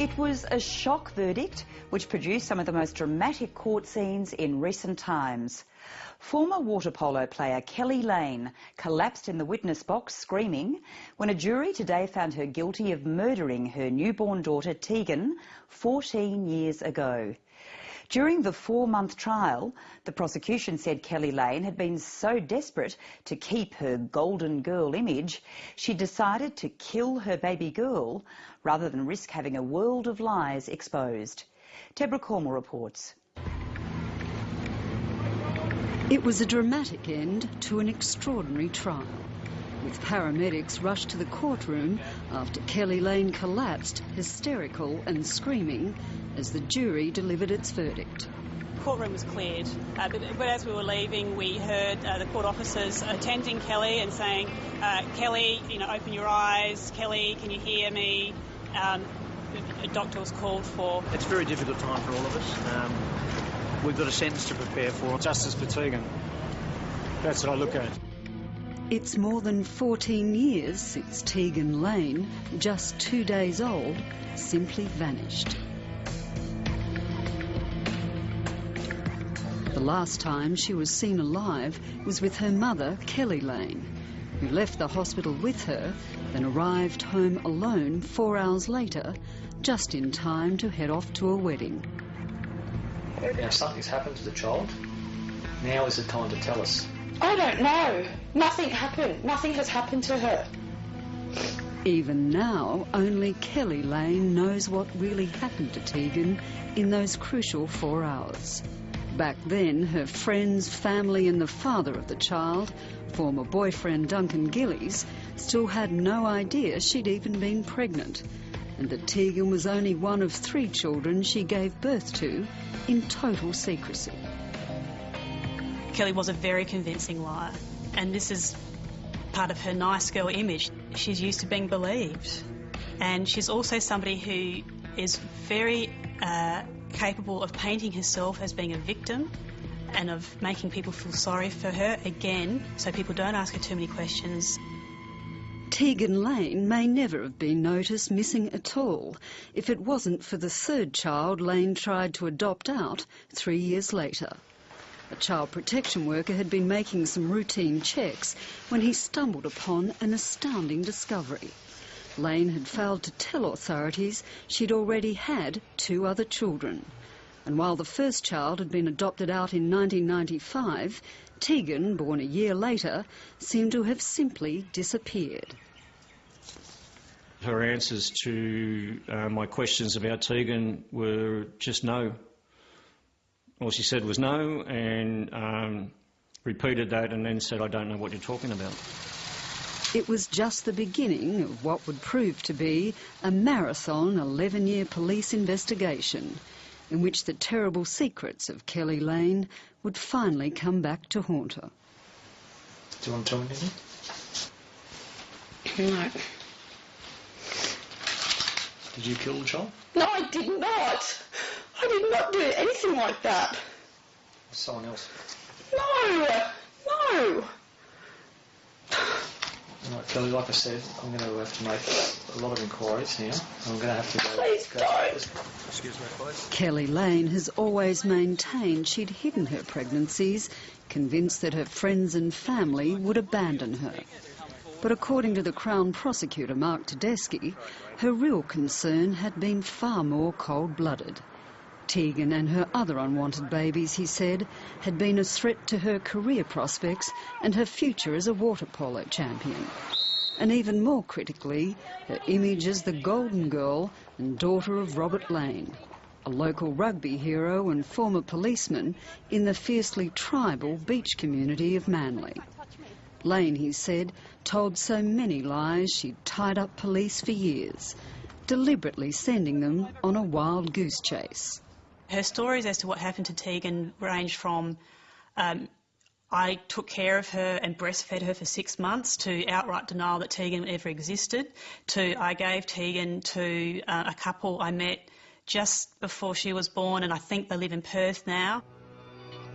It was a shock verdict which produced some of the most dramatic court scenes in recent times. Former water polo player Kelly Lane collapsed in the witness box screaming when a jury today found her guilty of murdering her newborn daughter Tegan 14 years ago. During the 4-month trial, the prosecution said Kelly Lane had been so desperate to keep her golden girl image, she decided to kill her baby girl rather than risk having a world of lies exposed. Deborah Cormel reports. It was a dramatic end to an extraordinary trial, with paramedics rushed to the courtroom after Kelly Lane collapsed, hysterical and screaming, as the jury delivered its verdict. The courtroom was cleared, but as we were leaving, we heard the court officers attending Kelly and saying, Kelly, open your eyes, Kelly, can you hear me? A doctor was called for. It's a very difficult time for all of us. We've got a sentence to prepare for. Justice for Tegan. That's what I look at. It's more than 14 years since Tegan Lane, just 2 days old, simply vanished. The last time she was seen alive was with her mother, Kelly Lane, who left the hospital with her, then arrived home alone 4 hours later, just in time to head off to a wedding. Now, something's happened to the child. Now is the time to tell us. I don't know. Nothing happened. Nothing has happened to her. Even now, only Kelly Lane knows what really happened to Tegan in those crucial 4 hours. Back then, her friends, family and the father of the child, former boyfriend Duncan Gillies, still had no idea she'd even been pregnant, and that Tegan was only one of 3 children she gave birth to in total secrecy. Kelly was a very convincing liar, and this is part of her nice girl image. She's used to being believed, and she's also somebody who is very capable of painting herself as being a victim and of making people feel sorry for her again, so people don't ask her too many questions. Tegan Lane may never have been noticed missing at all if it wasn't for the 3rd child Lane tried to adopt out 3 years later. A child protection worker had been making some routine checks when he stumbled upon an astounding discovery. Lane had failed to tell authorities she'd already had 2 other children. And while the 1st child had been adopted out in 1995, Tegan, born a year later, seemed to have simply disappeared. Her answers to my questions about Tegan were just no. All she said was no, and repeated that and then said, I don't know what you're talking about. It was just the beginning of what would prove to be a marathon 11-year police investigation in which the terrible secrets of Kelly Lane would finally come back to haunt her. Do you want to tell me anything? No. Did you kill the child? No, I did not. I did not do anything like that. Someone else? No. No. Right, Kelly, like I said, I'm going to have to make a lot of inquiries now. I'm going to have to go... Please don't. Excuse me, please. Kelly Lane has always maintained she'd hidden her pregnancies, convinced that her friends and family would abandon her. But according to the Crown Prosecutor, Mark Tedeschi, her real concern had been far more cold-blooded. Tegan and her other unwanted babies, he said, had been a threat to her career prospects and her future as a water polo champion. And even more critically, her image as the golden girl and daughter of Robert Lane, a local rugby hero and former policeman in the fiercely tribal beach community of Manly. Lane, he said, told so many lies she'd tied up police for years, deliberately sending them on a wild goose chase. Her stories as to what happened to Tegan ranged from I took care of her and breastfed her for 6 months to outright denial that Tegan ever existed, to I gave Tegan to a couple I met just before she was born, and I think they live in Perth now.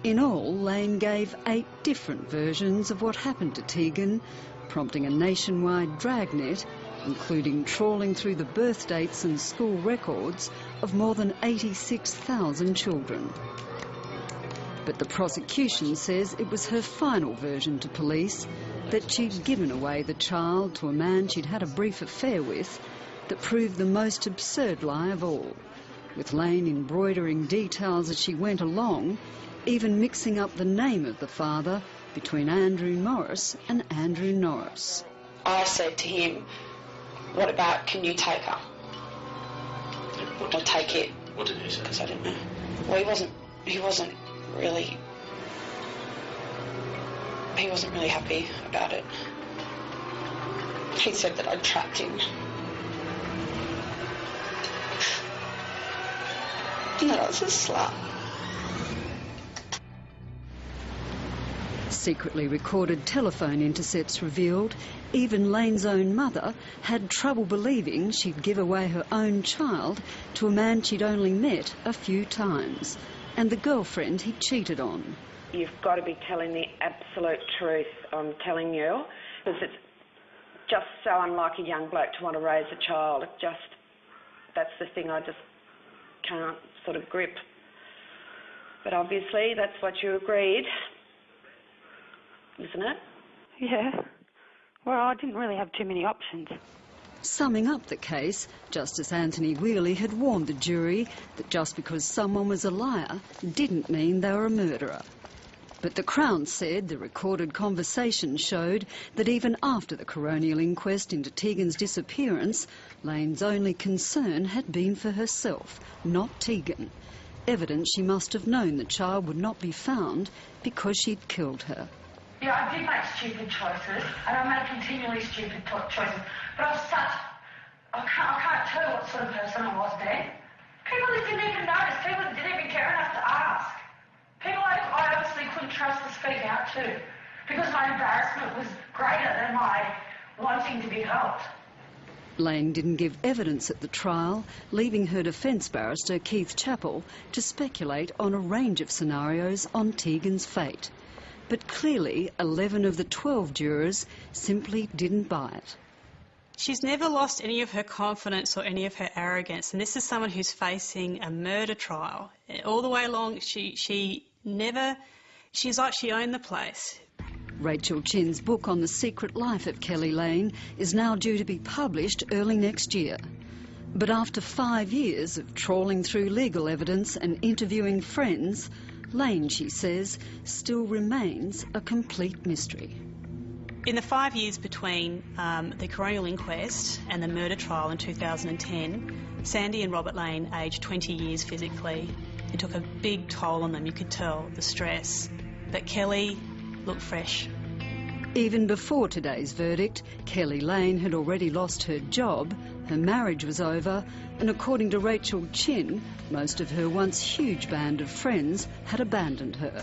In all, Lane gave 8 different versions of what happened to Tegan, prompting a nationwide dragnet including trawling through the birth dates and school records of more than 86,000 children. But the prosecution says it was her final version to police, that she'd given away the child to a man she'd had a brief affair with, that proved the most absurd lie of all, with Lane embroidering details as she went along, even mixing up the name of the father between Andrew Morris and Andrew Norris. I said to him, what about, can you take her? Or take it? What did he say? Because I didn't know. Well, he wasn't really happy about it. He said that I'd trapped him. And that I was a slut. Secretly recorded telephone intercepts revealed even Lane's own mother had trouble believing she'd give away her own child to a man she'd only met a few times, and the girlfriend he'd cheated on. You've got to be telling the absolute truth, I'm telling you, because it's just so unlike a young bloke to want to raise a child. That's the thing I just can't sort of grip. But obviously that's what you agreed, isn't it? Yeah. Well, I didn't really have too many options. Summing up the case, Justice Anthony Whealy had warned the jury that just because someone was a liar didn't mean they were a murderer. But the Crown said the recorded conversation showed that even after the coronial inquest into Tegan's disappearance, Lane's only concern had been for herself, not Tegan. Evidence she must have known the child would not be found because she'd killed her. Yeah, I did make stupid choices, and I made continually stupid choices. But I can't tell you what sort of person I was then. People that didn't even notice, people that didn't even care enough to ask. People I obviously couldn't trust to speak out to, because my embarrassment was greater than my wanting to be helped. Lane didn't give evidence at the trial, leaving her defence barrister, Keith Chappell, to speculate on a range of scenarios on Tegan's fate. But clearly 11 of the 12 jurors simply didn't buy it. She's never lost any of her confidence or any of her arrogance, and this is someone who's facing a murder trial. All the way along, she's like she owned the place. Rachel Chin's book on the secret life of Kelly Lane is now due to be published early next year. But after 5 years of trawling through legal evidence and interviewing friends, Lane, she says, still remains a complete mystery. In the 5 years between the coronial inquest and the murder trial in 2010, Sandy and Robert Lane aged 20 years physically. It took a big toll on them, you could tell, the stress. But Kelly looked fresh. Even before today's verdict, Kelly Lane had already lost her job, her marriage was over, and according to Rachel Chin, most of her once huge band of friends had abandoned her.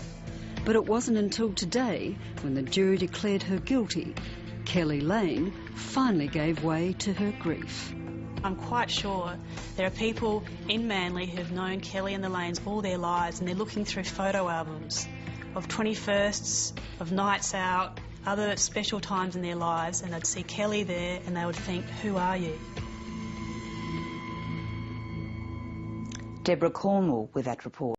But it wasn't until today, when the jury declared her guilty, Kelly Lane finally gave way to her grief. I'm quite sure there are people in Manly who've known Kelly and the Lanes all their lives, and they're looking through photo albums of 21sts, of nights out, other special times in their lives, and they'd see Kelly there and they would think, who are you? Deborah Cornwall with that report.